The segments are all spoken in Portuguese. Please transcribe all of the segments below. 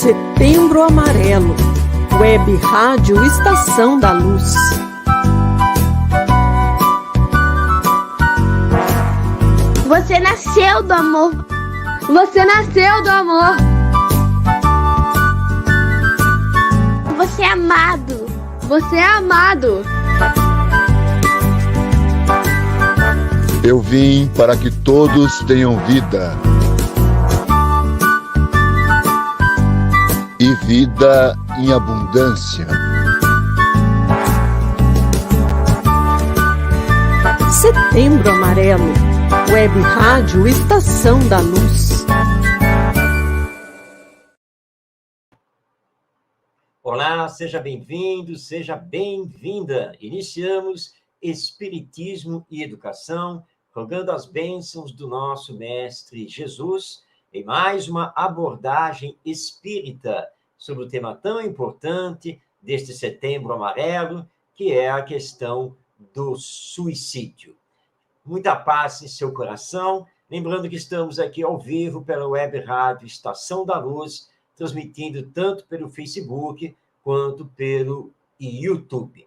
Setembro Amarelo, Web Rádio Estação da Luz. Você nasceu do amor. Você nasceu do amor. Você é amado. Você é amado. Eu vim para que todos tenham vida. E vida em abundância. Setembro Amarelo, Web Rádio Estação da Luz. Olá, seja bem-vindo, seja bem-vinda. Iniciamos Espiritismo e Educação, rogando as bênçãos do nosso Mestre Jesus em mais uma abordagem espírita sobre o tema tão importante deste Setembro Amarelo, que é a questão do suicídio. Muita paz em seu coração. Lembrando que estamos aqui ao vivo pela Web Rádio Estação da Luz, transmitindo tanto pelo Facebook quanto pelo YouTube.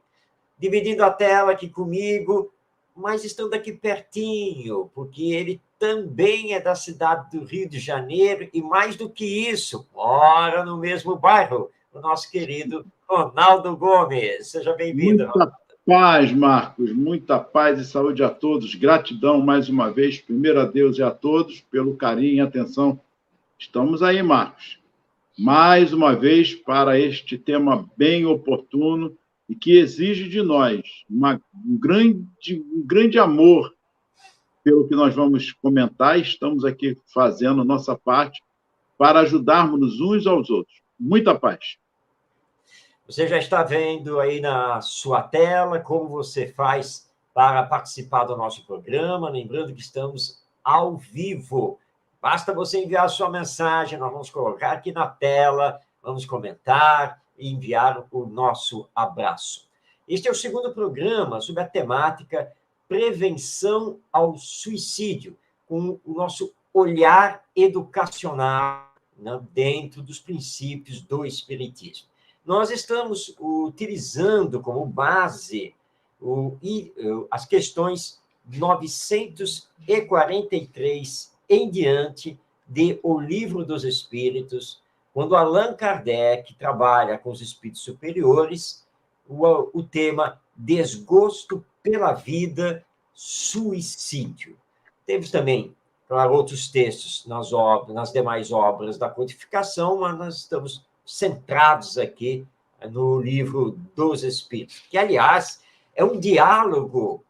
Dividindo a tela aqui comigo, mas estando aqui pertinho, porque ele também é da cidade do Rio de Janeiro e, mais do que isso, mora no mesmo bairro, o nosso querido Ronaldo Gomes. Seja bem-vindo. Muita paz, Marcos, muita paz e saúde a todos. Gratidão mais uma vez, primeiro a Deus e a todos, pelo carinho e atenção. Estamos aí, Marcos, mais uma vez para este tema bem oportuno e que exige de nós um grande amor pelo que nós vamos comentar. Estamos aqui fazendo a nossa parte para ajudarmos uns aos outros. Muita paz. Você já está vendo aí na sua tela como você faz para participar do nosso programa. Lembrando que estamos ao vivo. Basta você enviar a sua mensagem, nós vamos colocar aqui na tela, vamos comentar e enviar o nosso abraço. Este é o segundo programa sobre a temática Prevenção ao Suicídio, com o nosso olhar educacional, né, dentro dos princípios do Espiritismo. Nós estamos utilizando como base as questões 943 em diante de O Livro dos Espíritos, quando Allan Kardec trabalha com os espíritos superiores, o tema desgosto pela vida, suicídio. Temos também, claro, outros textos nas demais obras da codificação, mas nós estamos centrados aqui no Livro dos Espíritos, que, aliás, é um diálogo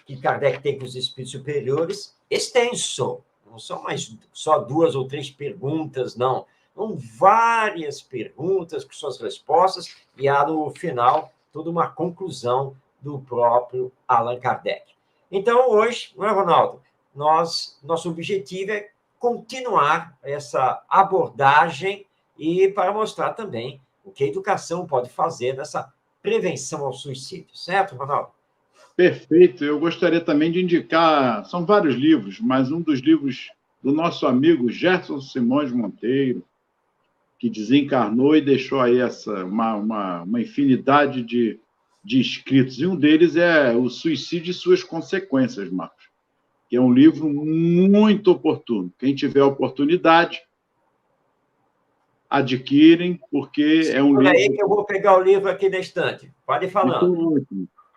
que Kardec tem com os espíritos superiores extenso. Não são mais só 2 ou 3 perguntas, não. São várias perguntas com suas respostas, e há, no final, toda uma conclusão do próprio Allan Kardec. Então, hoje, não é, Ronaldo? Nosso objetivo é continuar essa abordagem e para mostrar também o que a educação pode fazer nessa prevenção ao suicídio. Certo, Ronaldo? Perfeito. Eu gostaria também de indicar, são vários livros, mas um dos livros do nosso amigo Gerson Simões Monteiro, que desencarnou e deixou aí uma infinidade de escritos. E um deles é O Suicídio e Suas Consequências, Marcos, que é um livro muito oportuno. Quem tiver oportunidade, adquirem, porque é um livro... aí que eu vou pegar o livro aqui na estante. Pode ir falando.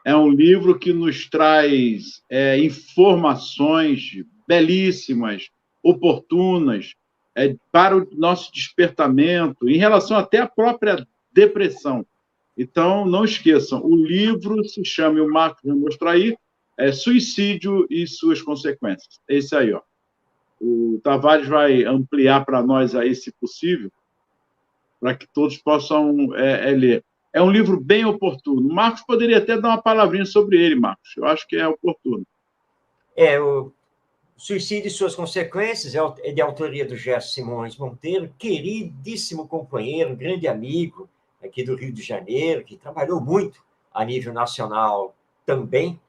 É um livro que nos traz informações belíssimas, oportunas, para o nosso despertamento, em relação até à própria depressão. Então, não esqueçam, o livro se chama, e o Marcos vai mostrar aí, Suicídio e Suas Consequências. Esse aí, ó. O Tavares vai ampliar para nós aí, se possível, para que todos possam ler. É um livro bem oportuno. O Marcos poderia até dar uma palavrinha sobre ele, Marcos. Eu acho que é oportuno. O Suicídio e Suas Consequências é de autoria do Gerson Simões Monteiro, queridíssimo companheiro, grande amigo aqui do Rio de Janeiro, que trabalhou muito a nível nacional também.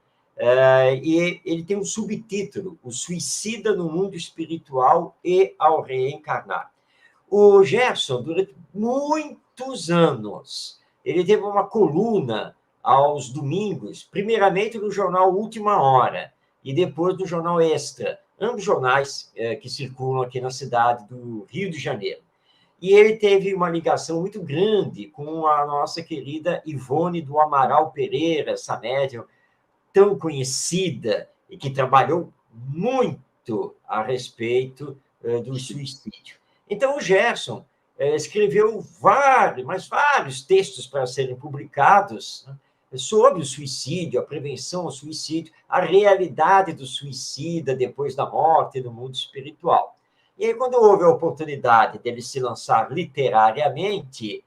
E ele tem um subtítulo, O Suicida no Mundo Espiritual e ao Reencarnar. O Gerson, durante muitos anos, ele teve uma coluna aos domingos, primeiramente no jornal Última Hora e depois no jornal Extra, ambos jornais que circulam aqui na cidade do Rio de Janeiro. E ele teve uma ligação muito grande com a nossa querida Ivone do Amaral Pereira, essa médium tão conhecida e que trabalhou muito a respeito do suicídio. Então, o Gerson escreveu vários textos para serem publicados, né, sobre o suicídio, a prevenção ao suicídio, a realidade do suicida depois da morte no mundo espiritual. E aí, quando houve a oportunidade dele se lançar literariamente,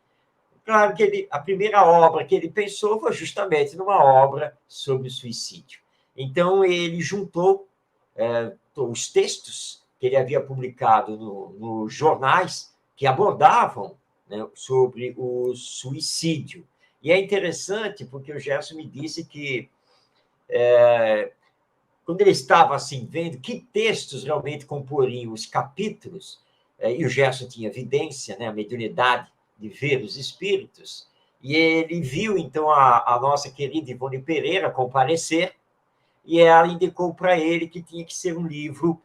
claro que a primeira obra que ele pensou foi justamente numa obra sobre o suicídio. Então, ele juntou os textos que ele havia publicado nos jornais que abordavam, né, sobre o suicídio. E é interessante porque o Gerson me disse que, quando ele estava assim, vendo que textos realmente comporiam os capítulos, e o Gerson tinha evidência, né, a mediunidade de ver os espíritos, e ele viu, então, a nossa querida Ivone Pereira comparecer, e ela indicou para ele que tinha que ser um livro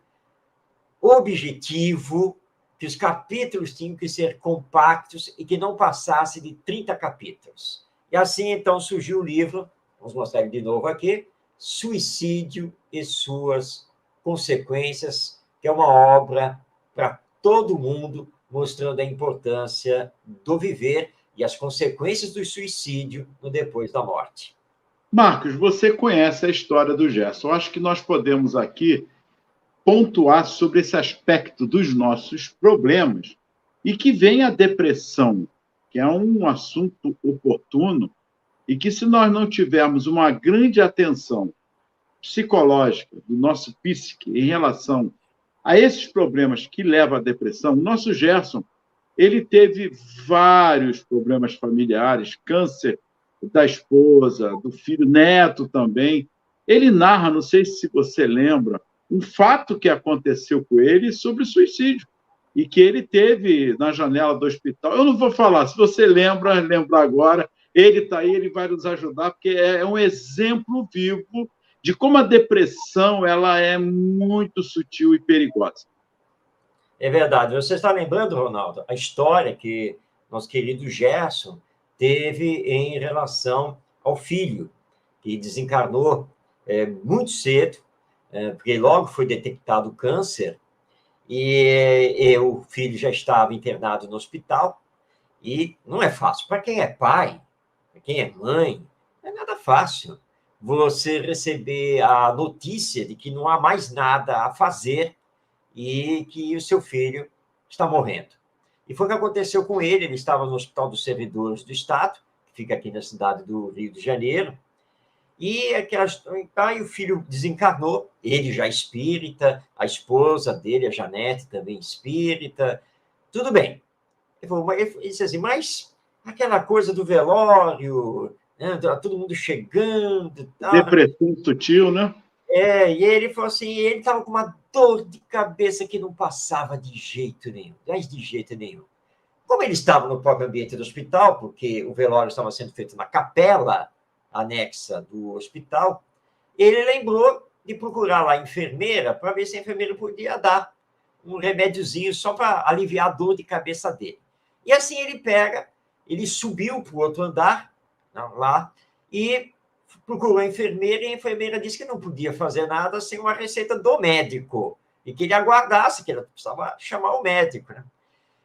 objetivo, que os capítulos tinham que ser compactos e que não passasse de 30 capítulos. E assim, então, surgiu o livro, vamos mostrar ele de novo aqui, Suicídio e Suas Consequências, que é uma obra para todo mundo, mostrando a importância do viver e as consequências do suicídio no depois da morte. Marcos, você conhece a história do Gerson. Eu acho que nós podemos aqui pontuar sobre esse aspecto dos nossos problemas e que vem a depressão, que é um assunto oportuno e que, se nós não tivermos uma grande atenção psicológica do nosso psique em relação a esses problemas que levam à depressão, o nosso Gerson, ele teve vários problemas familiares, câncer da esposa, do filho, neto também. Ele narra, não sei se você lembra, um fato que aconteceu com ele sobre suicídio e que ele teve na janela do hospital. Eu não vou falar, se você lembra agora, ele está aí, ele vai nos ajudar, porque é um exemplo vivo de como a depressão ela é muito sutil e perigosa. É verdade. Você está lembrando, Ronaldo, a história que nosso querido Gerson teve em relação ao filho, que desencarnou muito cedo, porque logo foi detectado o câncer, e o filho já estava internado no hospital, e não é fácil. Para quem é pai, para quem é mãe, não é nada fácil você receber a notícia de que não há mais nada a fazer e que o seu filho está morrendo. E foi o que aconteceu com ele. Ele estava no Hospital dos Servidores do Estado, que fica aqui na cidade do Rio de Janeiro, e aí o filho desencarnou, ele já espírita, a esposa dele, a Janete, também espírita, tudo bem. Ele disse assim, mas aquela coisa do velório, né, todo mundo chegando... Tal, depressão sutil, né? E ele falou assim, ele estava com uma dor de cabeça que não passava de jeito nenhum, mas de jeito nenhum. Como ele estava no próprio ambiente do hospital, porque o velório estava sendo feito na capela anexa do hospital, ele lembrou de procurar lá a enfermeira para ver se a enfermeira podia dar um remédiozinho só para aliviar a dor de cabeça dele. E assim ele subiu para o outro andar, lá, e procurou a enfermeira, e a enfermeira disse que não podia fazer nada sem uma receita do médico, e que ele aguardasse, que ele precisava chamar o médico, né?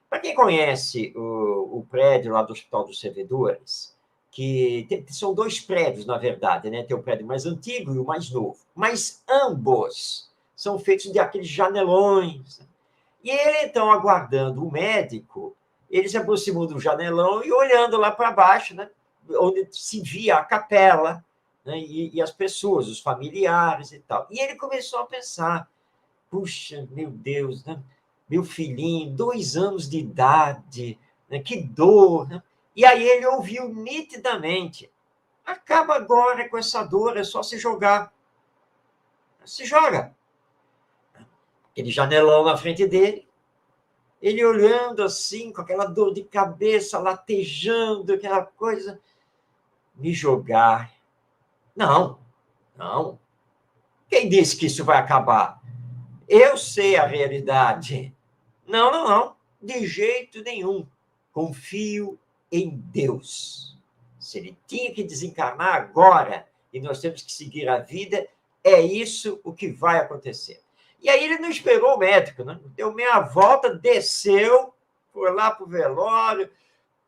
Para quem conhece o prédio lá do Hospital dos Servidores, que são dois prédios, na verdade, né? Tem o prédio mais antigo e o mais novo, mas ambos são feitos de aqueles janelões. E ele, então, aguardando o médico, ele se aproximou do janelão e olhando lá para baixo, né? Onde se via a capela, né? E as pessoas, os familiares e tal. E ele começou a pensar, puxa, meu Deus, né? Meu filhinho, 2 anos de idade, né? Que dor, né? E aí ele ouviu nitidamente, acaba agora com essa dor, é só se jogar. Se joga. Aquele janelão na frente dele, ele olhando assim, com aquela dor de cabeça, latejando, aquela coisa, me jogar. Não, não. Quem disse que isso vai acabar? Eu sei a realidade. Não, não, não. De jeito nenhum. Confio em Deus. Se ele tinha que desencarnar agora e nós temos que seguir a vida, é isso o que vai acontecer. E aí ele não esperou o médico, né? Deu meia volta, desceu, foi lá para o velório,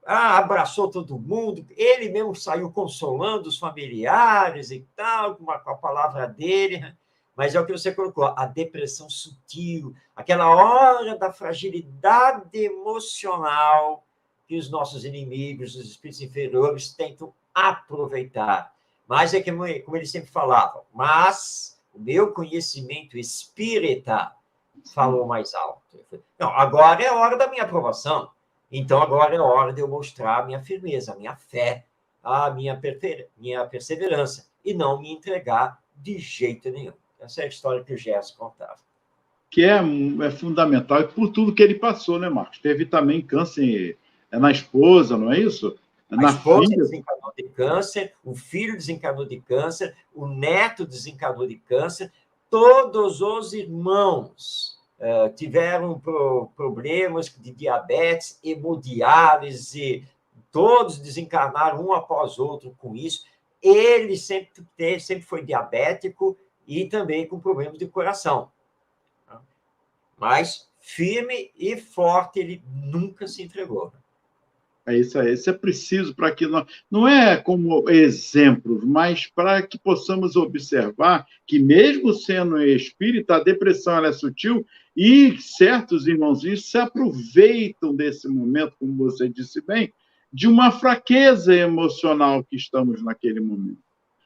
abraçou todo mundo, ele mesmo saiu consolando os familiares e tal, com a palavra dele, né? Mas é o que você colocou, a depressão sutil, aquela hora da fragilidade emocional que os nossos inimigos, os espíritos inferiores, tentam aproveitar. Mas é como ele sempre falava, mas o meu conhecimento espírita falou mais alto. Não, agora é a hora da minha aprovação. Então, agora é a hora de eu mostrar a minha firmeza, a minha fé, a minha perseverança, e não me entregar de jeito nenhum. Essa é a história que o Gerson contava. Que é fundamental, e por tudo que ele passou, né, Marcos? Teve também câncer na esposa, não é isso? A esposa desencanou de câncer, o filho desencanou de câncer, o neto desencanou de câncer, todos os irmãos tiveram problemas de diabetes, hemodiálise, todos desencarnaram um após outro com isso. Ele sempre foi diabético e também com problemas de coração. Mas firme e forte, ele nunca se entregou. É isso aí. Isso é preciso para que nós... Não é como exemplos, mas para que possamos observar que, mesmo sendo espírita, a depressão ela é sutil e certos irmãozinhos se aproveitam desse momento, como você disse bem, de uma fraqueza emocional que estamos naquele momento.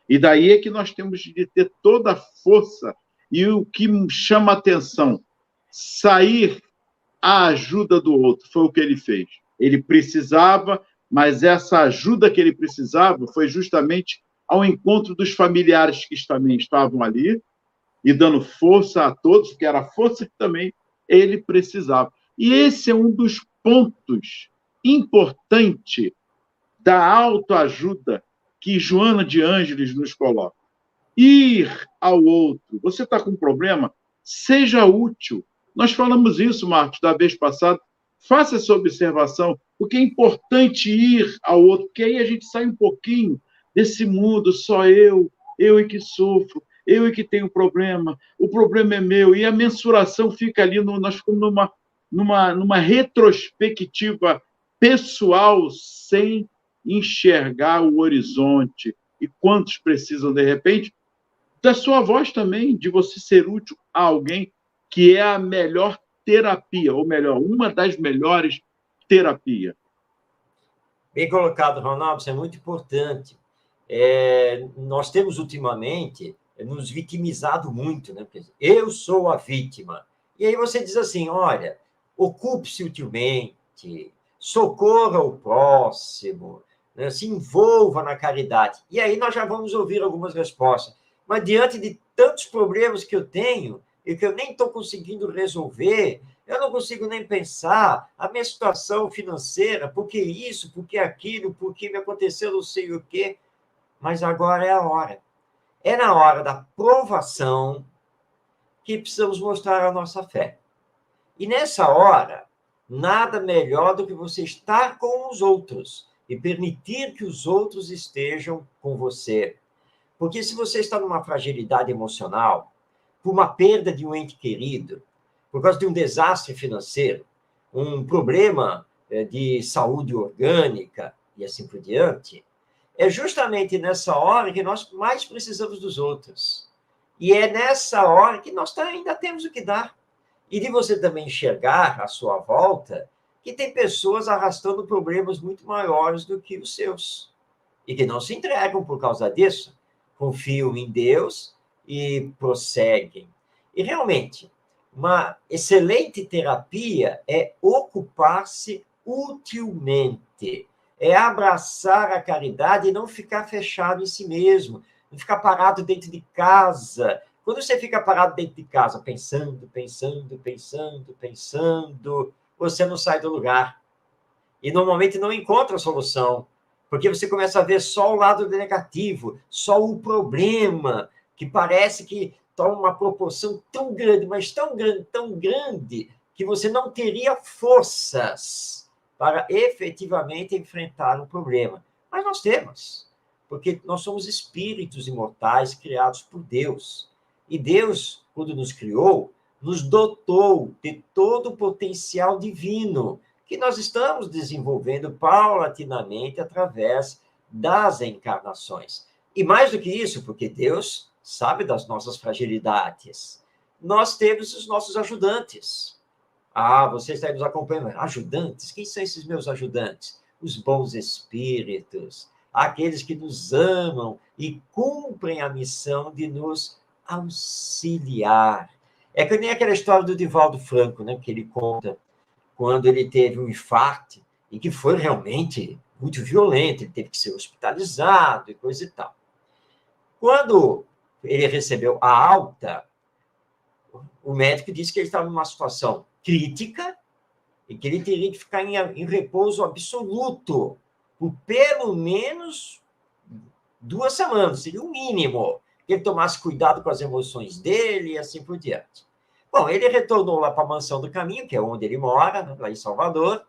E daí é que nós temos de ter toda a força e o que chama atenção, sair à ajuda do outro, foi o que ele fez. Ele precisava, mas essa ajuda que ele precisava foi justamente ao encontro dos familiares que também estavam ali e dando força a todos, porque era a força que também ele precisava. E esse é um dos pontos importantes da autoajuda que Joana de Ângeles nos coloca. Ir ao outro. Você está com um problema? Seja útil. Nós falamos isso, Marcos, da vez passada. Faça essa observação, porque é importante ir ao outro, porque aí a gente sai um pouquinho desse mundo, só eu é que sofro, eu é que tenho problema, o problema é meu, e a mensuração fica ali, nós ficamos numa retrospectiva pessoal, sem enxergar o horizonte. E quantos precisam, de repente, da sua voz também, de você ser útil a alguém, que é a melhor terapia, ou melhor, uma das melhores terapias. Bem colocado, Ronaldo, isso é muito importante. Nós temos, ultimamente, nos vitimizado muito, né? Eu sou a vítima. E aí você diz assim, olha, ocupe-se utilmente, socorra o próximo, né? Se envolva na caridade. E aí nós já vamos ouvir algumas respostas. Mas diante de tantos problemas que eu tenho, e que eu nem estou conseguindo resolver, eu não consigo nem pensar a minha situação financeira, por que isso, por que aquilo, por que me aconteceu não sei o quê. Mas agora é a hora. É na hora da provação que precisamos mostrar a nossa fé. E nessa hora, nada melhor do que você estar com os outros e permitir que os outros estejam com você. Porque se você está numa fragilidade emocional, por uma perda de um ente querido, por causa de um desastre financeiro, um problema de saúde orgânica e assim por diante, é justamente nessa hora que nós mais precisamos dos outros. E é nessa hora que nós ainda temos o que dar. E de você também enxergar à sua volta que tem pessoas arrastando problemas muito maiores do que os seus. E que não se entregam por causa disso. Confiam em Deus e prosseguem. E, realmente, uma excelente terapia é ocupar-se utilmente, é abraçar a caridade e não ficar fechado em si mesmo, não ficar parado dentro de casa. Quando você fica parado dentro de casa, pensando, você não sai do lugar. E normalmente não encontra a solução, porque você começa a ver só o lado negativo, só o problema, que parece que toma uma proporção tão grande, mas tão grande, que você não teria forças para efetivamente enfrentar o problema. Mas nós temos, porque nós somos espíritos imortais criados por Deus. E Deus, quando nos criou, nos dotou de todo o potencial divino, que nós estamos desenvolvendo paulatinamente através das encarnações. E mais do que isso, porque Deus sabe das nossas fragilidades. Nós temos os nossos ajudantes. Você está aí nos acompanhando. Ajudantes? Quem são esses meus ajudantes? Os bons espíritos, aqueles que nos amam e cumprem a missão de nos auxiliar. É que nem aquela história do Divaldo Franco, né, que ele conta quando ele teve um infarto, e que foi realmente muito violento, ele teve que ser hospitalizado e coisa e tal. Quando ele recebeu a alta, o médico disse que ele estava numa situação crítica e que ele teria que ficar em repouso absoluto por pelo menos 2 semanas, seria o mínimo, que ele tomasse cuidado com as emoções dele e assim por diante. Bom, ele retornou lá para a Mansão do Caminho, que é onde ele mora, né, lá em Salvador,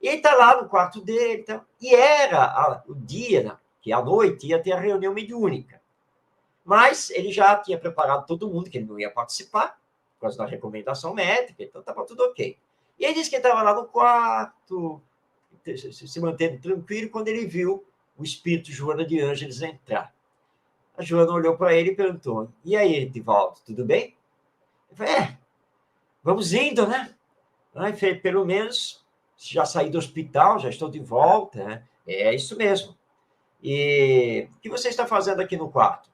e ele está lá no quarto dele, então, e era o dia, né, que à noite ia ter a reunião mediúnica. Mas ele já tinha preparado todo mundo, que ele não ia participar, por causa da recomendação médica, então estava tudo ok. E ele disse que ele estava lá no quarto, se mantendo tranquilo, quando ele viu o espírito Joana de Ângeles entrar. A Joana olhou para ele e perguntou: e aí, Divaldo, tudo bem? Ele falou: vamos indo, né? Aí, pelo menos, já saí do hospital, já estou de volta, né? É isso mesmo. E o que você está fazendo aqui no quarto?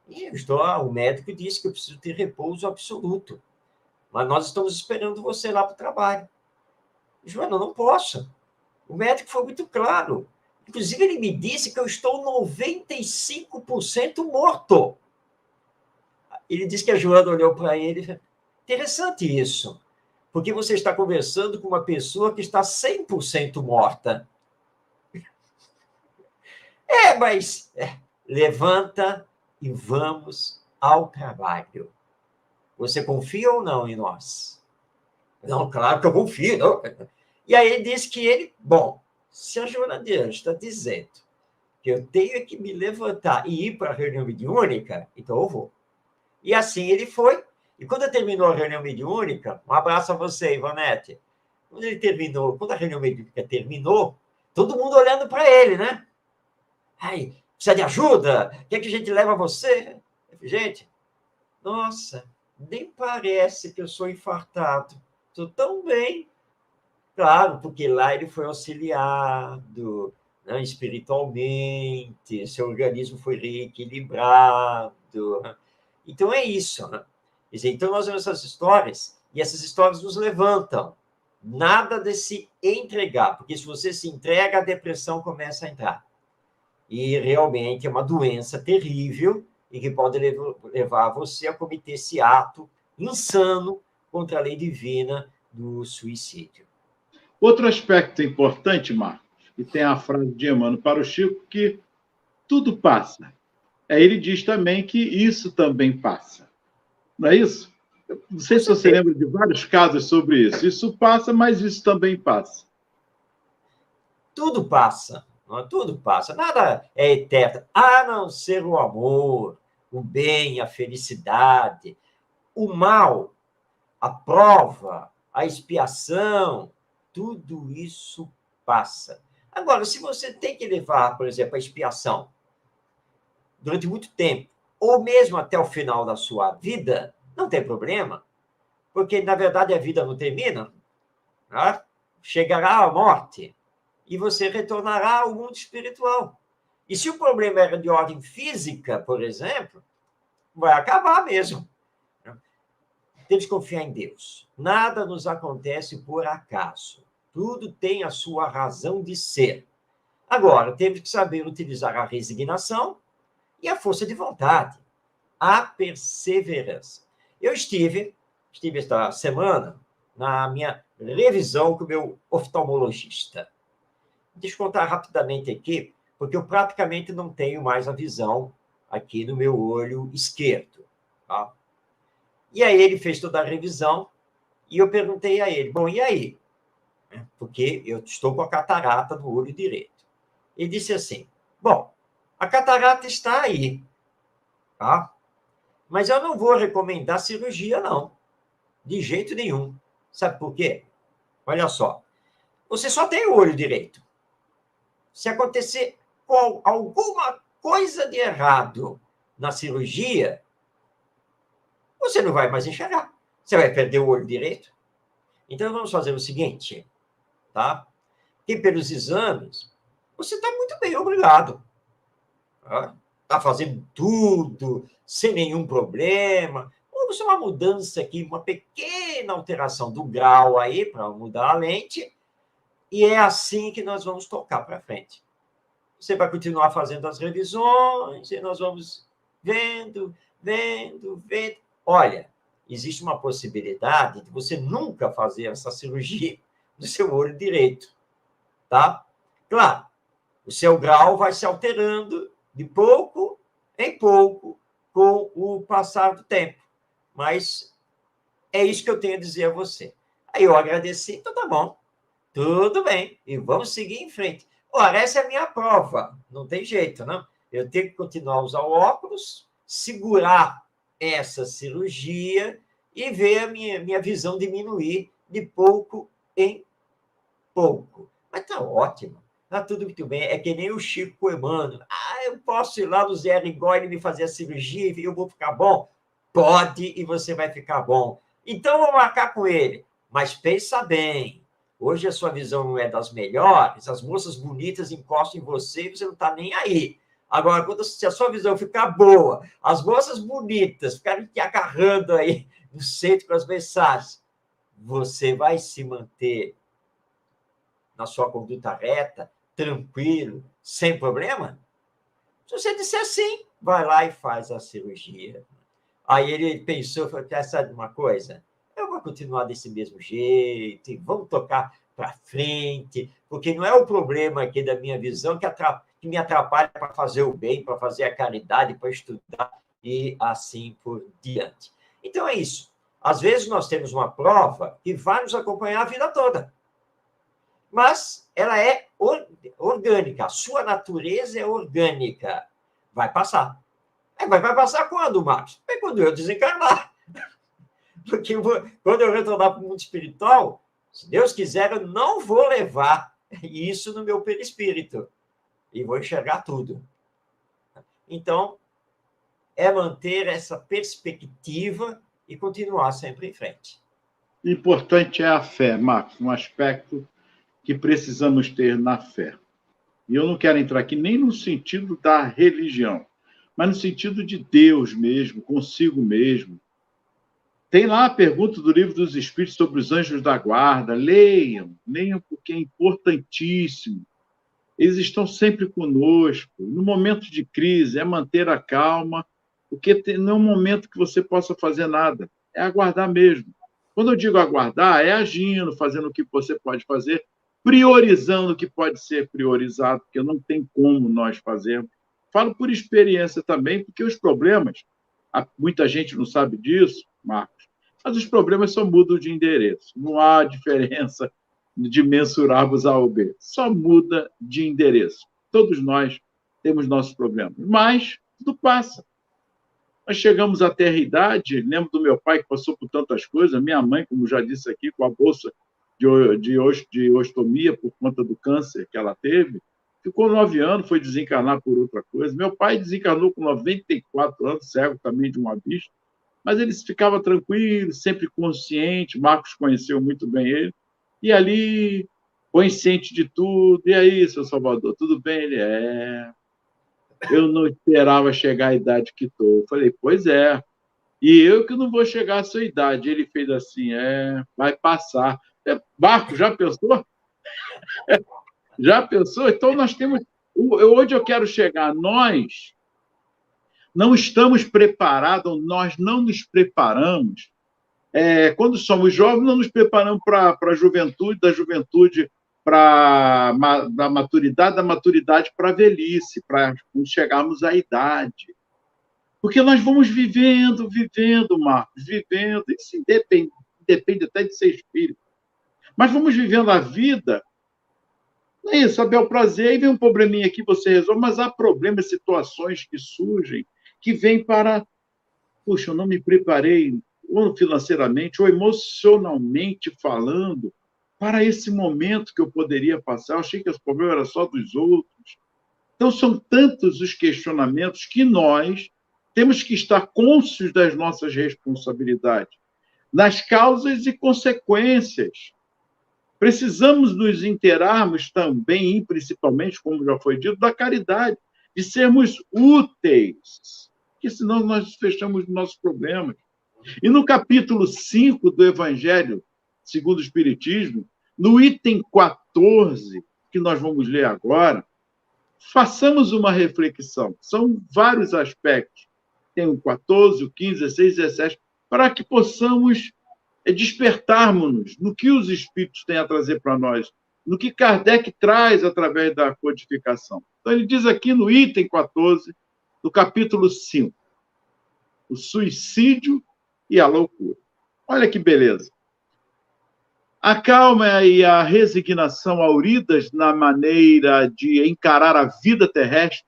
E o médico disse que eu preciso ter repouso absoluto. Mas nós estamos esperando você lá para o trabalho. Joana, eu não posso. O médico foi muito claro. Inclusive, ele me disse que eu estou 95% morto. Ele disse que a Joana olhou para ele e falou: interessante isso, porque você está conversando com uma pessoa que está 100% morta. Mas levanta e vamos ao trabalho. Você confia ou não em nós? Não, claro que eu confio. Não. E aí ele disse que se a Joana de Anjos está dizendo que eu tenho que me levantar e ir para a reunião mediúnica, então eu vou. E assim ele foi. E quando terminou a reunião mediúnica, um abraço a você, Ivonete. Quando a reunião mediúnica terminou, todo mundo olhando para ele, né? Precisa de ajuda? Quer que a gente leve a você? Gente, nossa, nem parece que eu sou infartado. Estou tão bem. Claro, porque lá ele foi auxiliado, né, espiritualmente, seu organismo foi reequilibrado. Então, é isso. Né? Quer dizer, então, nós vemos essas histórias, e essas histórias nos levantam. Nada de se entregar, porque se você se entrega, a depressão começa a entrar. E realmente é uma doença terrível e que pode levar você a cometer esse ato insano contra a lei divina do suicídio. Outro aspecto importante, Marcos, e tem a frase de Emmanuel para o Chico, que tudo passa. Ele diz também que isso também passa. Não é isso? Não sei se você lembra de vários casos sobre isso. Isso passa, mas isso também passa. Tudo passa. Tudo passa. Nada é eterno, a não ser o amor, o bem, a felicidade, o mal, a prova, a expiação, tudo isso passa. Agora, se você tem que levar, por exemplo, a expiação durante muito tempo, ou mesmo até o final da sua vida, não tem problema, porque, na verdade, a vida não termina, né? Chegará a morte e você retornará ao mundo espiritual. E se o problema era de ordem física, por exemplo, vai acabar mesmo. Temos que confiar em Deus. Nada nos acontece por acaso. Tudo tem a sua razão de ser. Agora, temos que saber utilizar a resignação e a força de vontade, a perseverança. Eu estive esta semana na minha revisão com o meu oftalmologista. Deixa eu contar rapidamente aqui, porque eu praticamente não tenho mais a visão aqui no meu olho esquerdo. Tá? E aí ele fez toda a revisão e eu perguntei a ele, bom, e aí? Porque eu estou com a catarata no olho direito. Ele disse assim, bom, a catarata está aí, tá? Mas eu não vou recomendar cirurgia, não. De jeito nenhum. Sabe por quê? Olha só. Você só tem o olho direito. Se acontecer alguma coisa de errado na cirurgia, você não vai mais enxergar. Você vai perder o olho direito. Então, vamos fazer o seguinte, tá? Que pelos exames, você está muito bem, obrigado. Está fazendo tudo, sem nenhum problema. Vamos fazer uma mudança aqui, uma pequena alteração do grau aí, para mudar a lente, e é assim que nós vamos tocar para frente. Você vai continuar fazendo as revisões, e nós vamos vendo. Olha, existe uma possibilidade de você nunca fazer essa cirurgia do seu olho direito, tá? Claro, o seu grau vai se alterando de pouco em pouco com o passar do tempo. Mas é isso que eu tenho a dizer a você. Aí eu agradeci, então tá bom, tudo bem, e vamos seguir em frente. Ora, essa é a minha prova, não tem jeito, não? Eu tenho que continuar a usar o óculos, segurar essa cirurgia e ver a minha visão diminuir de pouco em pouco. Mas tá ótimo, tá tudo muito bem. É que nem o Chico Emmanuel. Eu posso ir lá no Zé Rigói e me fazer a cirurgia e eu vou ficar bom? Pode, e você vai ficar bom. Então, eu vou marcar com ele. Mas pensa bem, hoje a sua visão não é das melhores, as moças bonitas encostam em você e você não está nem aí. Agora, se a sua visão ficar boa, as moças bonitas ficarem te agarrando aí no centro com as mensagens, você vai se manter na sua conduta reta, tranquilo, sem problema? Se você disser sim, vai lá e faz a cirurgia. Aí ele pensou, falou, sabe uma coisa? Eu vou continuar desse mesmo jeito, e vamos tocar para frente, porque não é o problema aqui da minha visão que me atrapalha para fazer o bem, para fazer a caridade, para estudar e assim por diante. Então é isso. Às vezes nós temos uma prova que vai nos acompanhar a vida toda, mas ela é orgânica, a sua natureza é orgânica. Vai passar. Mas vai passar quando, Marcos? É quando eu desencarnar. Porque quando eu retornar para o mundo espiritual, se Deus quiser, eu não vou levar isso no meu perispírito. E vou enxergar tudo. Então, é manter essa perspectiva e continuar sempre em frente. O importante é a fé, Marcos, um aspecto que precisamos ter na fé. E eu não quero entrar aqui nem no sentido da religião, mas no sentido de Deus mesmo, consigo mesmo. Tem lá a pergunta do Livro dos Espíritos sobre os anjos da guarda. Leiam porque é importantíssimo. Eles estão sempre conosco. No momento de crise, é manter a calma, porque não é um momento que você possa fazer nada. É aguardar mesmo. Quando eu digo aguardar, é agindo, fazendo o que você pode fazer, priorizando o que pode ser priorizado, porque não tem como nós fazermos. Falo por experiência também, porque os problemas, muita gente não sabe disso, Marcos, mas os problemas só mudam de endereço. Não há diferença de mensurarmos A ou B. Só muda de endereço. Todos nós temos nossos problemas. Mas tudo passa. Nós chegamos à terra-idade, lembro do meu pai que passou por tantas coisas, minha mãe, como já disse aqui, com a bolsa de ostomia por conta do câncer que ela teve, ficou 9 anos, foi desencarnar por outra coisa. Meu pai desencarnou com 94 anos, cego também de uma vista, mas ele ficava tranquilo, sempre consciente, Marcos conheceu muito bem ele, e ali, consciente de tudo. E aí, seu Salvador, tudo bem? Ele eu não esperava chegar à idade que estou. Eu falei, pois é. E eu que não vou chegar à sua idade. Ele fez assim, vai passar. Marcos, já pensou? Já pensou? Então, nós temos... Onde eu quero chegar? Nós não estamos preparados, nós não nos preparamos quando somos jovens, não nos preparamos para a juventude, da juventude para da maturidade para a velhice, para chegarmos à idade. Porque nós vamos vivendo, Marcos, vivendo, isso depende até de ser espírito. Mas vamos vivendo a vida, não é isso, a bel prazer, aí vem um probleminha aqui, você resolve, mas há problemas, situações que surgem, que vêm para, puxa, eu não me preparei, ou financeiramente, ou emocionalmente falando, para esse momento que eu poderia passar. Eu achei que esse problema era só dos outros. Então, são tantos os questionamentos que nós temos que estar cônscios das nossas responsabilidades, nas causas e consequências. Precisamos nos inteirarmos também, e principalmente, como já foi dito, da caridade, de sermos úteis, porque senão nós fechamos nossos problemas. E no capítulo 5 do Evangelho segundo o Espiritismo, no item 14, que nós vamos ler agora, façamos uma reflexão. São vários aspectos. Tem o 14, o 15, 16, 17, para que possamos despertarmos-nos no que os espíritos têm a trazer para nós, no que Kardec traz através da codificação. Então, ele diz aqui no item 14, do capítulo 5, o suicídio e a loucura. Olha que beleza. A calma e a resignação auridas na maneira de encarar a vida terrestre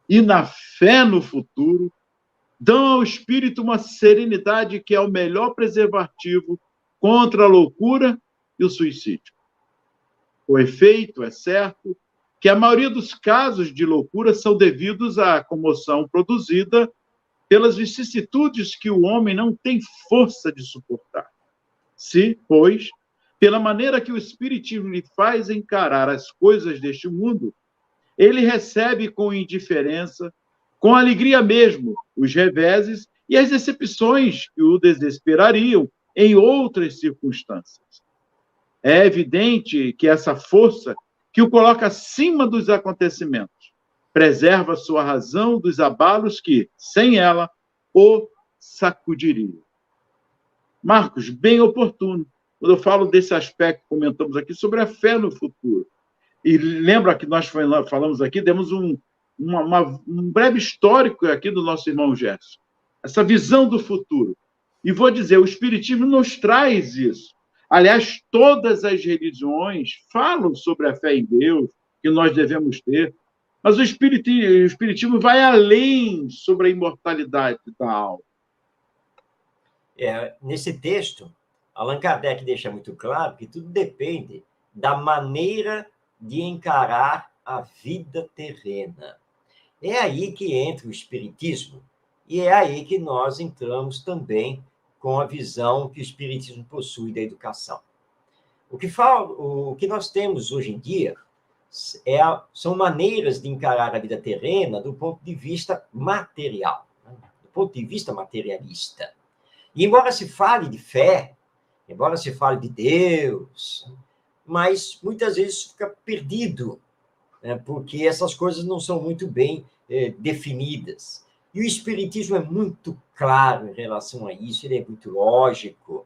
e na fé no futuro dão ao espírito uma serenidade que é o melhor preservativo contra a loucura e o suicídio. O efeito é certo que a maioria dos casos de loucura são devidos à comoção produzida pelas vicissitudes que o homem não tem força de suportar. Se, pois, pela maneira que o Espiritismo lhe faz encarar as coisas deste mundo, ele recebe com indiferença, com alegria mesmo, os reveses e as decepções que o desesperariam em outras circunstâncias. É evidente que essa força que o coloca acima dos acontecimentos preserva sua razão dos abalos que, sem ela, o sacudiriam. Marcos, bem oportuno, quando eu falo desse aspecto, comentamos aqui, sobre a fé no futuro. E lembra que nós falamos aqui, demos um breve histórico aqui do nosso irmão Gerson. Essa visão do futuro. E vou dizer, o Espiritismo nos traz isso. Aliás, todas as religiões falam sobre a fé em Deus, que nós devemos ter, mas o Espiritismo vai além sobre a imortalidade da alma. Nesse texto, Allan Kardec deixa muito claro que tudo depende da maneira de encarar a vida terrena. É aí que entra o Espiritismo, e é aí que nós entramos também com a visão que o Espiritismo possui da educação. O que nós temos hoje em dia são maneiras de encarar a vida terrena do ponto de vista material, do ponto de vista materialista. E embora se fale de fé, embora se fale de Deus, mas muitas vezes fica perdido, porque essas coisas não são muito bem definidas. E o Espiritismo é muito claro em relação a isso, ele é muito lógico.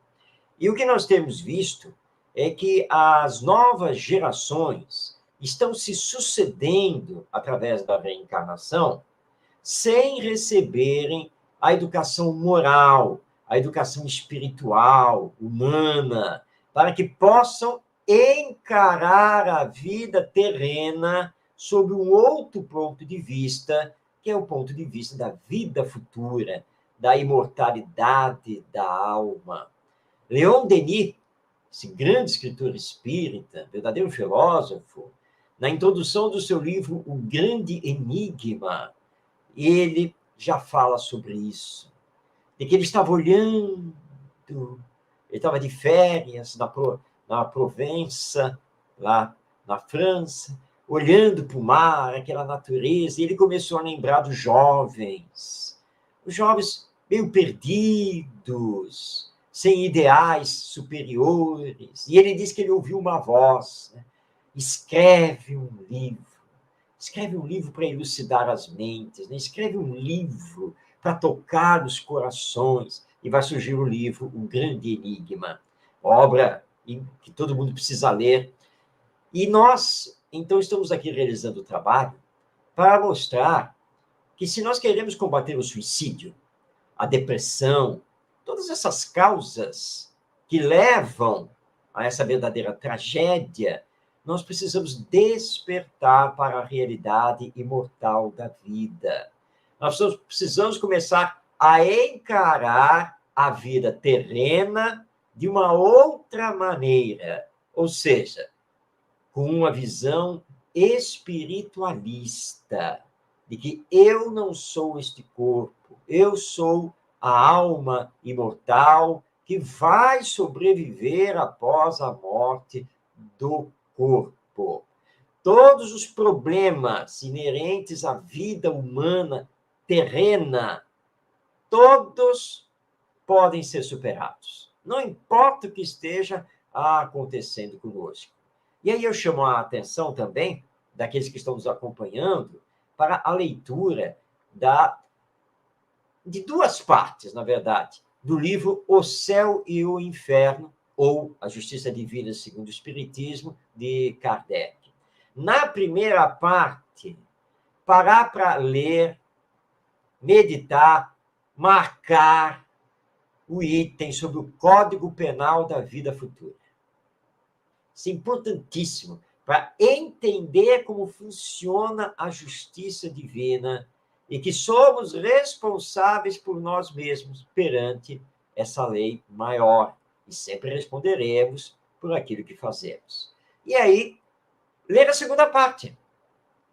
E o que nós temos visto é que as novas gerações estão se sucedendo através da reencarnação sem receberem a educação moral, a educação espiritual, humana, para que possam encarar a vida terrena sob um outro ponto de vista, que é o ponto de vista da vida futura, da imortalidade da alma. Leon Denis, esse grande escritor espírita, verdadeiro filósofo, na introdução do seu livro O Grande Enigma, ele já fala sobre isso, de que ele estava olhando, ele estava de férias na Provença, lá na França, olhando para o mar, aquela natureza, e ele começou a lembrar dos jovens, os jovens meio perdidos, sem ideais superiores, e ele diz que ele ouviu uma voz, escreve um livro para elucidar as mentes, escreve um livro para tocar os corações. e vai surgir o livro O Grande Enigma, obra que todo mundo precisa ler. E nós, então, estamos aqui realizando o trabalho para mostrar que se nós queremos combater o suicídio, a depressão, todas essas causas que levam a essa verdadeira tragédia, nós precisamos despertar para a realidade imortal da vida. Nós precisamos começar a encarar a vida terrena de uma outra maneira, ou seja, com uma visão espiritualista, de que eu não sou este corpo, eu sou a alma imortal que vai sobreviver após a morte do corpo. Todos os problemas inerentes à vida humana terrena, todos podem ser superados. Não importa o que esteja acontecendo conosco. E aí eu chamo a atenção também daqueles que estão nos acompanhando para a leitura de duas partes, na verdade, do livro O Céu e o Inferno, ou A Justiça Divina segundo o Espiritismo, de Kardec. Na primeira parte, parar para ler, meditar, marcar o item sobre o Código Penal da Vida Futura. Isso é importantíssimo para entender como funciona a justiça divina e que somos responsáveis por nós mesmos perante essa lei maior. E sempre responderemos por aquilo que fazemos. E aí, ler a segunda parte,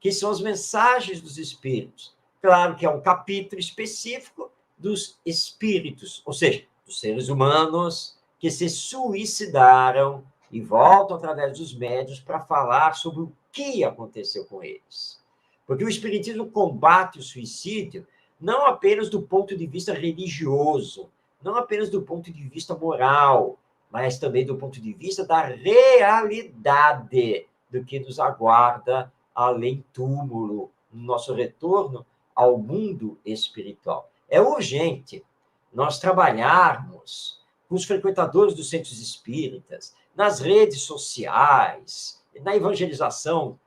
que são as mensagens dos espíritos. Claro que é um capítulo específico dos espíritos, ou seja, dos seres humanos que se suicidaram e voltam através dos médiuns para falar sobre o que aconteceu com eles. Porque o espiritismo combate o suicídio não apenas do ponto de vista religioso, não apenas do ponto de vista moral, mas também do ponto de vista da realidade do que nos aguarda além túmulo, no nosso retorno ao mundo espiritual. É urgente nós trabalharmos com os frequentadores dos centros espíritas, nas redes sociais, na evangelização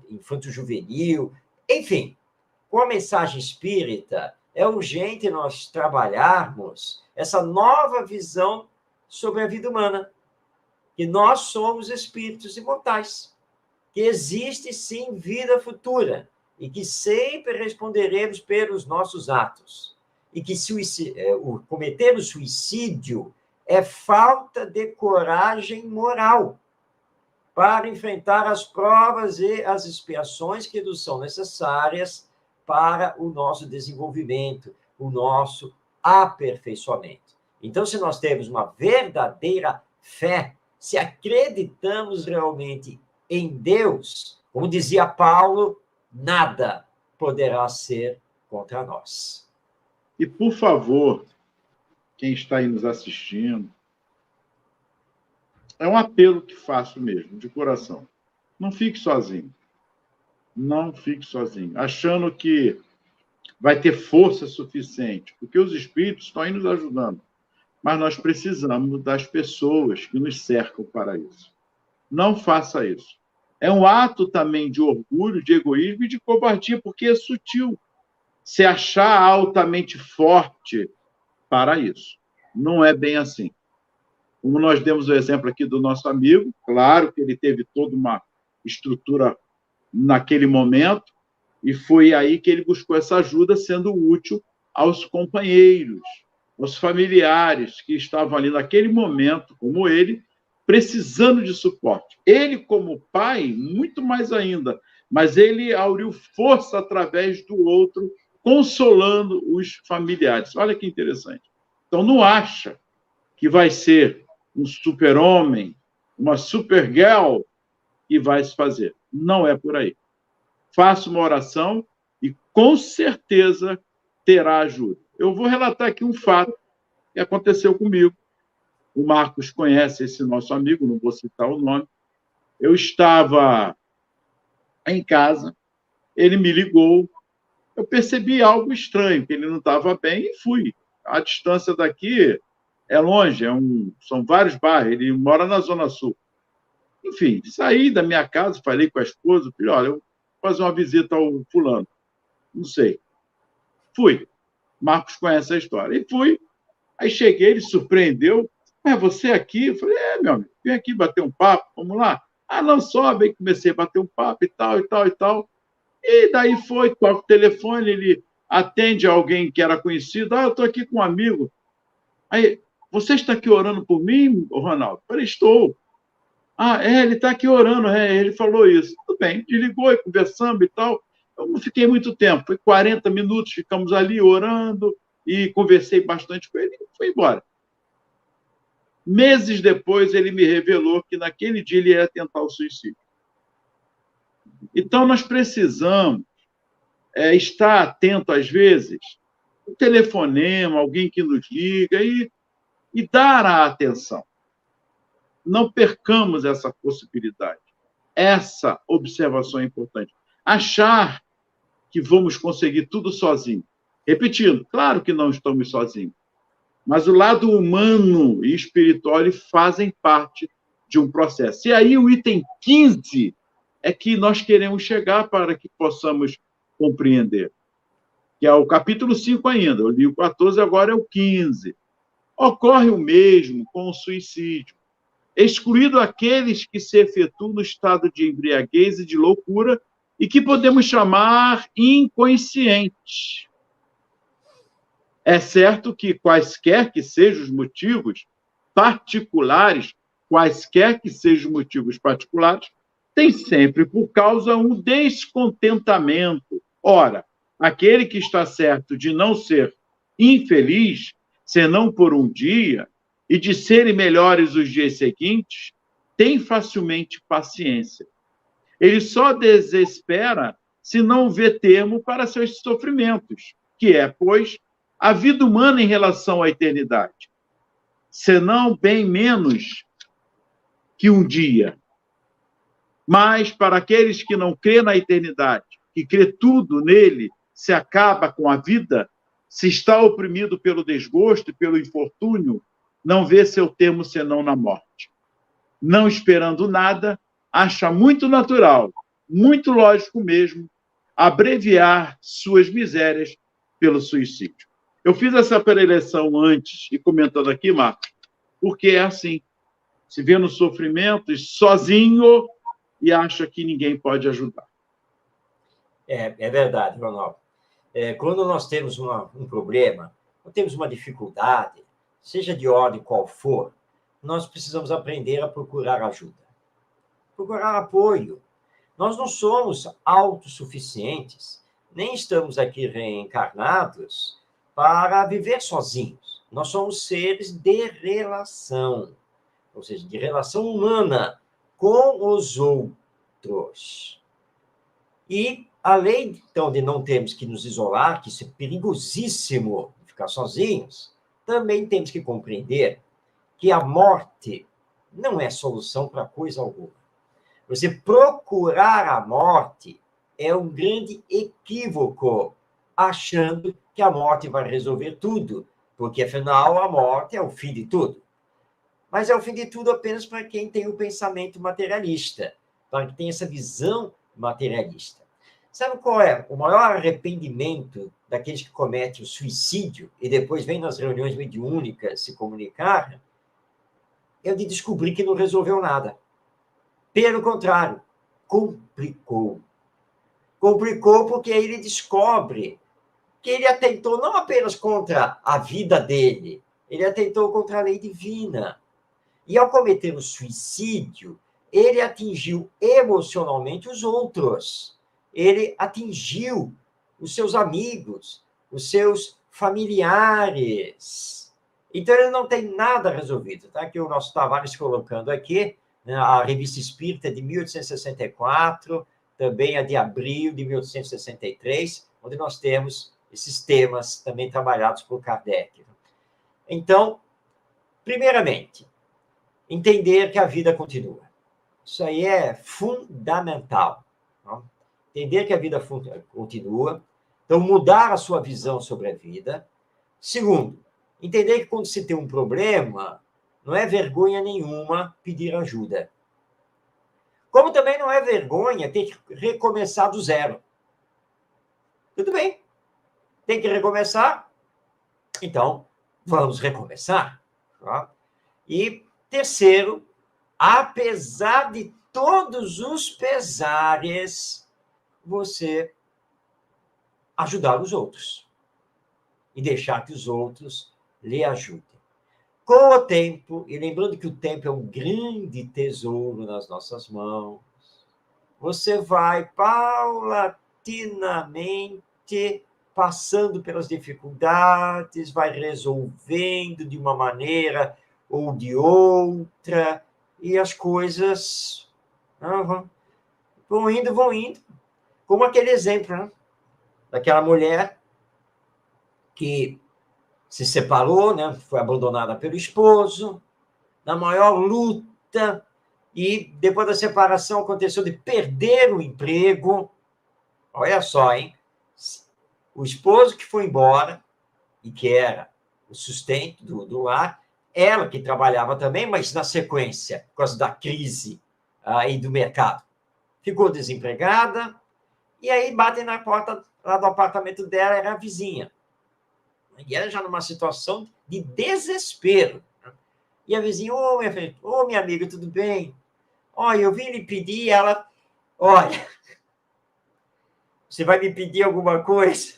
infanto-juvenil, enfim, com a mensagem espírita, é urgente nós trabalharmos essa nova visão sobre a vida humana, que nós somos espíritos imortais, que existe sim vida futura e que sempre responderemos pelos nossos atos. E que cometer o suicídio é falta de coragem moral para enfrentar as provas e as expiações que nos são necessárias para o nosso desenvolvimento, o nosso aperfeiçoamento. Então, se nós temos uma verdadeira fé, se acreditamos realmente em Deus, como dizia Paulo, nada poderá ser contra nós. E, por favor, quem está aí nos assistindo, é um apelo que faço mesmo, de coração. Não fique sozinho. Não fique sozinho, achando que vai ter força suficiente, porque os espíritos estão aí nos ajudando. Mas nós precisamos das pessoas que nos cercam para isso. Não faça isso. É um ato também de orgulho, de egoísmo e de covardia, porque é sutil se achar altamente forte para isso. Não é bem assim. Como nós demos o exemplo aqui do nosso amigo, claro que ele teve toda uma estrutura naquele momento, e foi aí que ele buscou essa ajuda, sendo útil aos companheiros, aos familiares que estavam ali naquele momento, como ele, precisando de suporte. Ele, como pai, muito mais ainda, mas ele auriu força através do outro, consolando os familiares. Olha que interessante. Então, não acha que vai ser um super-homem, uma super-girl que vai se fazer. Não é por aí. Faça uma oração e, com certeza, terá ajuda. Eu vou relatar aqui um fato que aconteceu comigo. O Marcos conhece esse nosso amigo, não vou citar o nome. Eu estava em casa, ele me ligou, eu percebi algo estranho, que ele não estava bem, e fui a distância daqui é longe, são vários bairros, ele mora na Zona Sul. Enfim, saí da minha casa, falei com a esposa, falei, olha, eu vou fazer uma visita ao fulano. Não sei. Fui. Marcos conhece a história. E fui. Aí cheguei, ele surpreendeu. Você aqui? Eu falei, meu amigo, vem aqui bater um papo, vamos lá. Não, sobe. Aí comecei a bater um papo e tal, e tal, e tal. E daí foi, toca o telefone, ele atende alguém que era conhecido. Eu estou aqui com um amigo. Aí, você está aqui orando por mim, Ronaldo? Eu falei, estou. Ele está aqui orando, ele falou isso. Tudo bem, desligou e conversamos e tal. Eu não fiquei muito tempo, foi 40 minutos, ficamos ali orando e conversei bastante com ele e foi embora. Meses depois, ele me revelou que naquele dia ele ia tentar o suicídio. Então, nós precisamos estar atento, às vezes, um telefonema, alguém que nos liga e dar a atenção. Não percamos essa possibilidade. Essa observação é importante. Achar que vamos conseguir tudo sozinho. Repetindo, claro que não estamos sozinhos, mas o lado humano e espiritual fazem parte de um processo. E aí o item 15 é que nós queremos chegar para que possamos compreender, que é o capítulo 5 ainda. Eu li o 14, agora é o 15. Ocorre o mesmo com o suicídio. Excluído aqueles que se efetuam no estado de embriaguez e de loucura e que podemos chamar inconscientes. É certo que quaisquer que sejam os motivos particulares, tem sempre por causa um descontentamento. Ora, aquele que está certo de não ser infeliz, senão por um dia, e de serem melhores os dias seguintes, tem facilmente paciência. Ele só desespera se não vê termo para seus sofrimentos, que é, pois, a vida humana em relação à eternidade, senão bem menos que um dia. Mas, para aqueles que não crêem na eternidade, que crê tudo nele, se acaba com a vida, se está oprimido pelo desgosto e pelo infortúnio, não vê seu termo senão na morte. Não esperando nada, acha muito natural, muito lógico mesmo, abreviar suas misérias pelo suicídio. Eu fiz essa preleção antes e comentando aqui, Marcos, porque é assim. Se vê no sofrimento sozinho e acha que ninguém pode ajudar. É verdade, Ronaldo. Quando nós temos um problema, ou temos uma dificuldade, seja de ordem qual for, nós precisamos aprender a procurar ajuda, procurar apoio. Nós não somos autossuficientes, nem estamos aqui reencarnados para viver sozinhos. Nós somos seres de relação, ou seja, de relação humana com os outros. E, além, então, de não termos que nos isolar, que isso é perigosíssimo, ficar sozinhos, também temos que compreender que a morte não é solução para coisa alguma. Você procurar a morte é um grande equívoco, achando que a morte vai resolver tudo, porque, afinal, a morte é o fim de tudo. Mas é o fim de tudo apenas para quem tem o pensamento materialista, para quem tem essa visão materialista. Sabe qual é o maior arrependimento daqueles que cometem o suicídio e depois vêm nas reuniões mediúnicas se comunicar? É o de descobrir que não resolveu nada. Pelo contrário, complicou. Complicou porque aí ele descobre que ele atentou não apenas contra a vida dele, ele atentou contra a lei divina. E ao cometer o suicídio, ele atingiu emocionalmente os outros. Ele atingiu os seus amigos, os seus familiares. Então, ele não tem nada resolvido. Tá? Aqui o nosso Tavares colocando aqui, né, a Revista Espírita de 1864, também a de abril de 1863, onde nós temos esses temas também trabalhados por Kardec. Então, primeiramente, entender que a vida continua. Isso aí é fundamental. Não? Entender que a vida continua. Então, mudar a sua visão sobre a vida. Segundo, Entender que quando se tem um problema, não é vergonha nenhuma pedir ajuda. Como também não é vergonha ter que recomeçar do zero. Tudo bem. Tem que recomeçar? Então, vamos recomeçar. Tá? E terceiro, apesar de todos os pesares, você ajudar os outros. E deixar que os outros lhe ajudem. Com o tempo, e lembrando que o tempo é um grande tesouro nas nossas mãos, você vai paulatinamente passando pelas dificuldades, vai resolvendo de uma maneira ou de outra, e as coisas vão indo. Como aquele exemplo, né? Daquela mulher que se separou, né? Foi abandonada pelo esposo, na maior luta, e depois da separação aconteceu de perder o emprego. Olha só, hein? O esposo que foi embora, e que era o sustento do lar, ela que trabalhava também, mas na sequência, por causa da crise aí do mercado, ficou desempregada, e aí batem na porta lá do apartamento dela, era a vizinha. E ela já numa situação de desespero. E a vizinha, minha amiga, tudo bem? Olha, eu vim lhe pedir, ela, olha, você vai me pedir alguma coisa?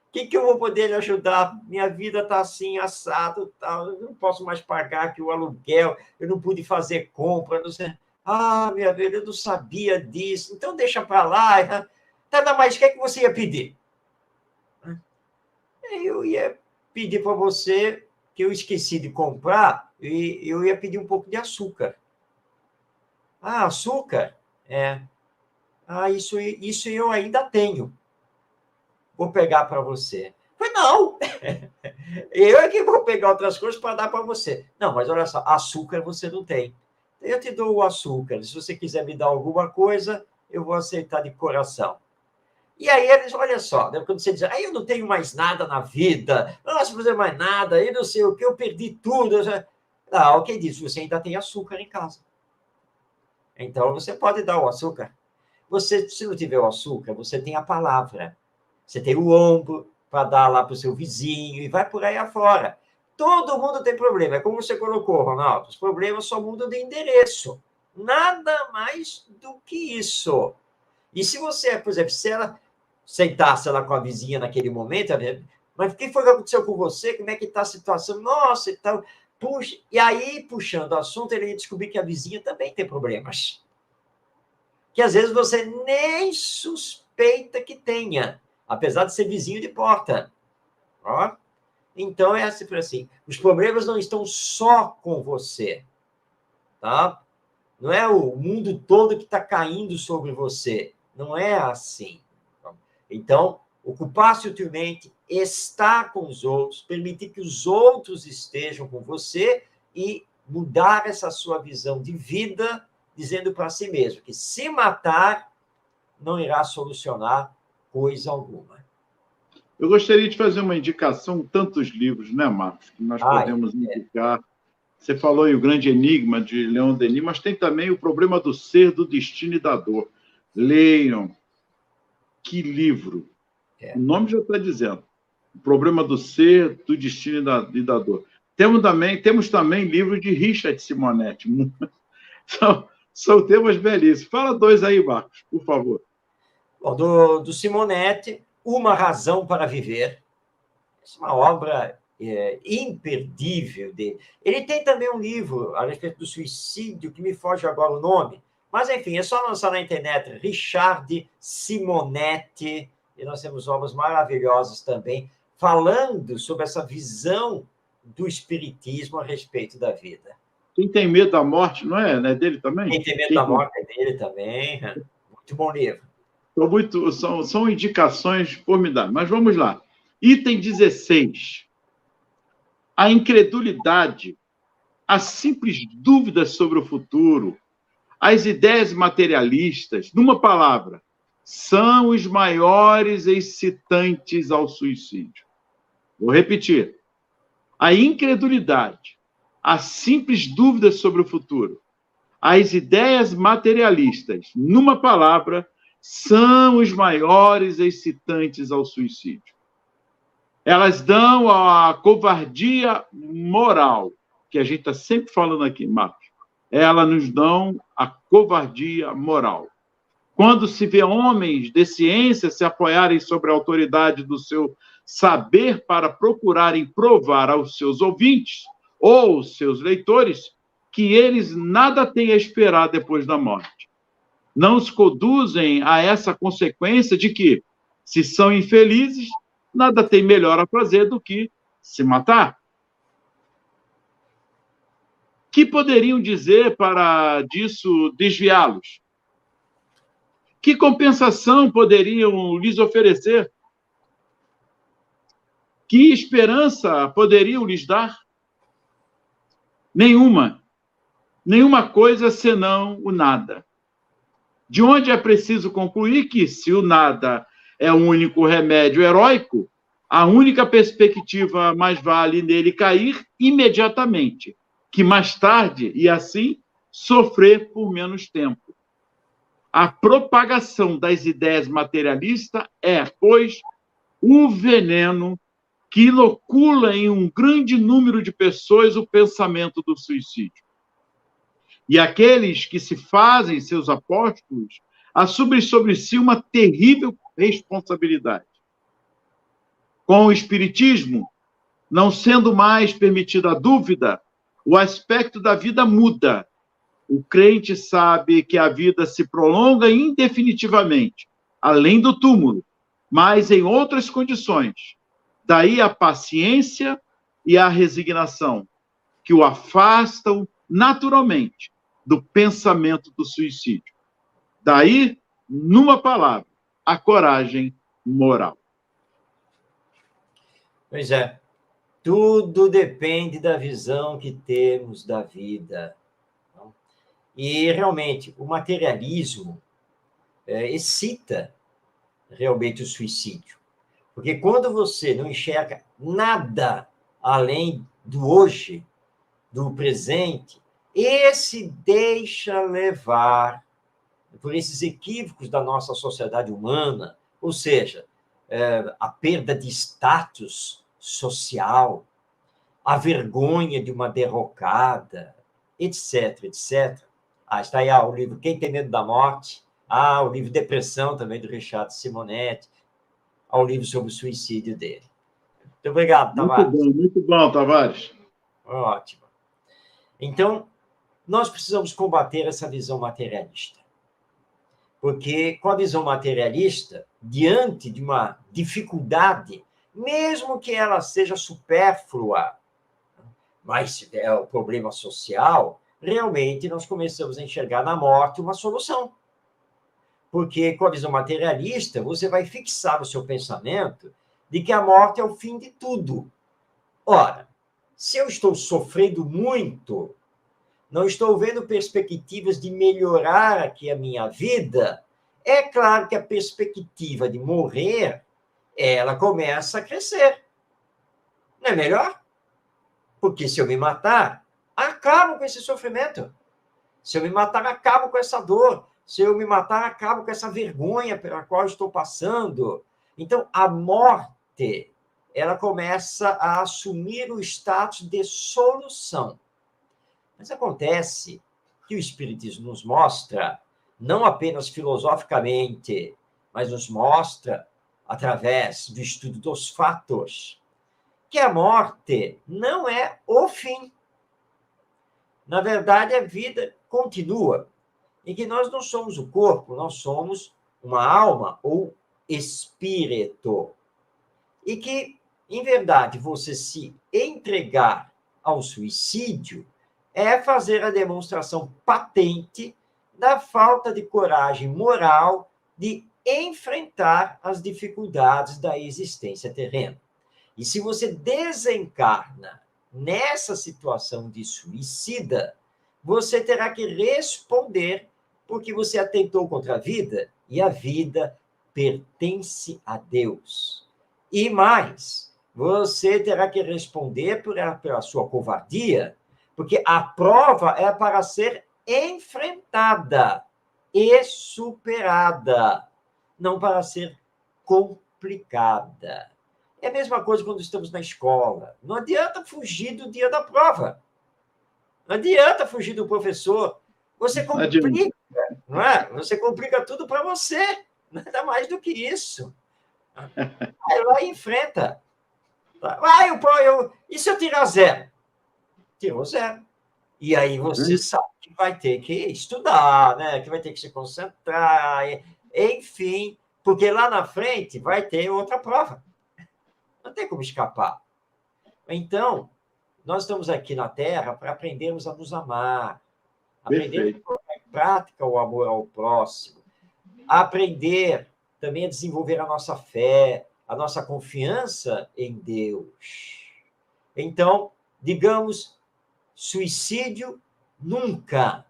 O que eu vou poder lhe ajudar? Minha vida está assim, assado, tal. Eu não posso mais pagar aqui o aluguel, eu não pude fazer compra, não sei. Ah, minha vida, eu não sabia disso. Então, deixa para lá. Nada mais, o que é que você ia pedir? Eu ia pedir para você, que eu esqueci de comprar, e eu ia pedir um pouco de açúcar. Ah, açúcar? É. Ah, isso eu ainda tenho. Vou pegar para você. Falei, não! Eu é que vou pegar outras coisas para dar para você. Não, mas olha só, açúcar você não tem. Eu te dou o açúcar. Se você quiser me dar alguma coisa, eu vou aceitar de coração. E aí eles, olha só, né, quando você diz, eu não tenho mais nada na vida, não posso fazer mais nada, eu não sei o que, eu perdi tudo. O que diz? Você ainda tem açúcar em casa. Então, você pode dar o açúcar. Se não tiver o açúcar, você tem a palavra. Você tem o ombro para dar lá para o seu vizinho e vai por aí afora. Todo mundo tem problema. É como você colocou, Ronaldo. Os problemas só mudam de endereço. Nada mais do que isso. E se você, por exemplo, se ela sentasse lá com a vizinha naquele momento, mas o que foi que aconteceu com você? Como é que está a situação? Nossa, e tal. Puxa. E aí, puxando o assunto, ele ia descobrir que a vizinha também tem problemas. Que às vezes você nem suspeita que tenha, apesar de ser vizinho de porta. Ó. Então, é assim. Os problemas não estão só com você. Tá? Não é o mundo todo que está caindo sobre você. Não é assim. Então, ocupar-se utilmente, estar com os outros, permitir que os outros estejam com você e mudar essa sua visão de vida, dizendo para si mesmo que se matar não irá solucionar coisa alguma. Eu gostaria de fazer uma indicação, tantos livros, né, Marcos, que nós podemos indicar. Você falou em O Grande Enigma, de Leon Denis, mas tem também O Problema do Ser, do Destino e da Dor. Leiam. Que livro! O nome já está dizendo. O Problema do Ser, do Destino e da Dor. Temos também livros de Richard Simonetti. São temas belíssimos. Fala dois aí, Marcos, por favor. Bom, do Simonetti, Uma Razão para Viver. Essa é uma obra imperdível dele. Ele tem também um livro a respeito do suicídio, que me foge agora o nome, mas, enfim, é só lançar na internet Richard Simonetti, e nós temos obras maravilhosas também, falando sobre essa visão do espiritismo a respeito da vida. Quem tem medo da morte, não é? Não é dele também? Quem tem medo da morte é dele também. Muito bom livro. São indicações formidáveis. Mas vamos lá. Item 16. A incredulidade, as simples dúvidas sobre o futuro, as ideias materialistas, numa palavra, são os maiores excitantes ao suicídio. Vou repetir. A incredulidade, as simples dúvidas sobre o futuro, as ideias materialistas, numa palavra, são os maiores excitantes ao suicídio. Elas dão a covardia moral, que a gente está sempre falando aqui, Marcos. Elas nos dão a covardia moral. Quando se vê homens de ciência se apoiarem sobre a autoridade do seu saber para procurarem provar aos seus ouvintes ou seus leitores que eles nada têm a esperar depois da morte. Não os conduzem a essa consequência de que, se são infelizes, nada tem melhor a fazer do que se matar. Que poderiam dizer para disso desviá-los? Que compensação poderiam lhes oferecer? Que esperança poderiam lhes dar? Nenhuma. Nenhuma coisa senão o nada. De onde é preciso concluir que, se o nada é o único remédio heróico, a única perspectiva mais vale nele cair imediatamente, que mais tarde, e assim, sofrer por menos tempo. A propagação das ideias materialistas é, pois, o veneno que inocula em um grande número de pessoas o pensamento do suicídio. E aqueles que se fazem seus apóstolos assumem sobre si uma terrível responsabilidade. Com o Espiritismo, não sendo mais permitida a dúvida, o aspecto da vida muda. O crente sabe que a vida se prolonga indefinitivamente, além do túmulo, mas em outras condições. Daí a paciência e a resignação, que o afastam naturalmente do pensamento do suicídio. Daí, numa palavra, a coragem moral. Pois é, tudo depende da visão que temos da vida. E, realmente, o materialismo excita realmente o suicídio. Porque quando você não enxerga nada além do hoje, do presente, esse deixa levar por esses equívocos da nossa sociedade humana, ou seja, a perda de status social, a vergonha de uma derrocada, etc, etc. Está aí o livro Quem Tem Medo da Morte, o livro Depressão, também, do Richard Simonetti, ao livro sobre o suicídio dele. Muito obrigado, Tavares. Muito bom, Tavares. Ótimo. Então, nós precisamos combater essa visão materialista. Porque, com a visão materialista, diante de uma dificuldade, mesmo que ela seja supérflua, mas se der o problema social, realmente nós começamos a enxergar na morte uma solução. Porque, com a visão materialista, você vai fixar o seu pensamento de que a morte é o fim de tudo. Ora, se eu estou sofrendo muito, não estou vendo perspectivas de melhorar aqui a minha vida, é claro que a perspectiva de morrer, ela começa a crescer. Não é melhor? Porque se eu me matar, acabo com esse sofrimento. Se eu me matar, acabo com essa dor. Se eu me matar, acabo com essa vergonha pela qual estou passando. Então, a morte, ela começa a assumir o status de solução. Mas acontece que o Espiritismo nos mostra, não apenas filosoficamente, mas nos mostra, através do estudo dos fatos, que a morte não é o fim. Na verdade, a vida continua. E que nós não somos o corpo, nós somos uma alma ou espírito. E que, em verdade, você se entregar ao suicídio é fazer a demonstração patente da falta de coragem moral de enfrentar as dificuldades da existência terrena. E se você desencarna nessa situação de suicida, você terá que responder porque você atentou contra a vida, e a vida pertence a Deus. E mais, você terá que responder pela sua covardia, porque a prova é para ser enfrentada e superada, não para ser complicada. É a mesma coisa quando estamos na escola. Não adianta fugir do dia da prova. Não adianta fugir do professor. Você complica, não é? Você complica tudo para você. Nada mais do que isso. Vai lá e enfrenta. E se eu tirar 0? Tirou 0. E aí você sabe que vai ter que estudar, né? Que vai ter que se concentrar, enfim, porque lá na frente vai ter outra prova. Não tem como escapar. Então, nós estamos aqui na Terra para aprendermos a nos amar, aprender a colocar em prática o amor ao próximo, aprender também a desenvolver a nossa fé, a nossa confiança em Deus. Então, digamos, suicídio nunca.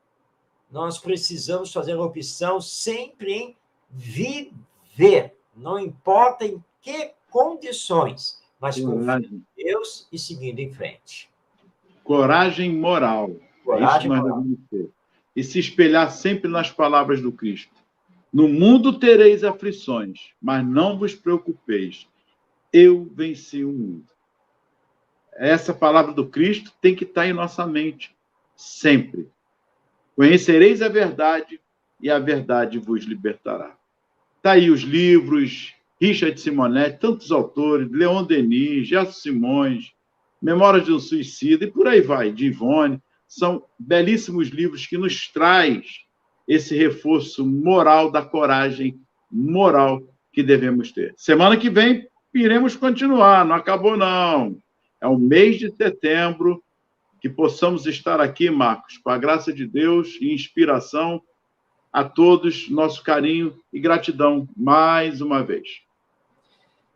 Nós precisamos fazer a opção sempre em viver, não importa em que condições, mas confiando em Deus e seguindo em frente. Coragem moral. Coragem nós moral. devemos ter. E se espelhar sempre nas palavras do Cristo. No mundo tereis aflições, mas não vos preocupeis. Eu venci o mundo. Essa palavra do Cristo tem que estar em nossa mente, sempre. Conhecereis a verdade, e a verdade vos libertará. Está aí os livros, Richard Simonetti, tantos autores, Leon Denis, Gerson Simões, Memórias de um Suicida, e por aí vai, de Ivone. São belíssimos livros que nos traz esse reforço moral da coragem moral que devemos ter. Semana que vem iremos continuar, não acabou não. É o mês de setembro, que possamos estar aqui, Marcos, com a graça de Deus e inspiração a todos, nosso carinho e gratidão mais uma vez.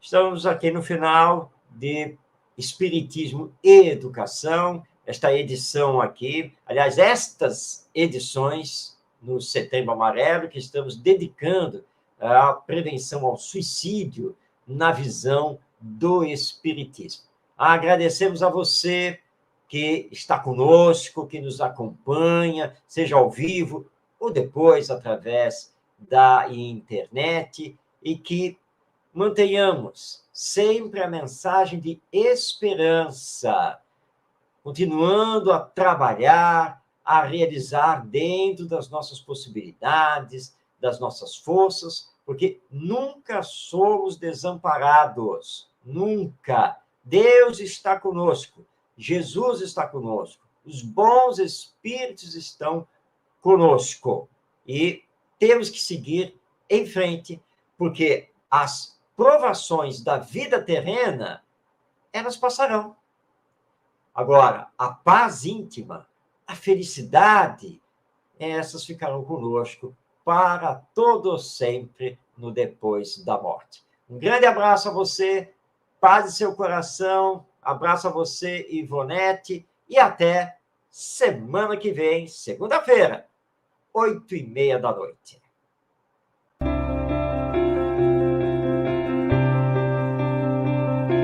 Estamos aqui no final de Espiritismo e Educação, esta edição aqui, aliás, estas edições no Setembro Amarelo, que estamos dedicando à prevenção ao suicídio na visão do Espiritismo. Agradecemos a você que está conosco, que nos acompanha, seja ao vivo ou depois através da internet, e que mantenhamos sempre a mensagem de esperança, continuando a trabalhar, a realizar dentro das nossas possibilidades, das nossas forças, porque nunca somos desamparados, nunca. Deus está conosco, Jesus está conosco, os bons espíritos estão conosco. E temos que seguir em frente, porque as provações da vida terrena, elas passarão. Agora, a paz íntima, a felicidade, essas ficarão conosco para todo sempre no depois da morte. Um grande abraço a você, paz em seu coração, abraço a você, Ivonete, e até semana que vem, segunda-feira, 20h30.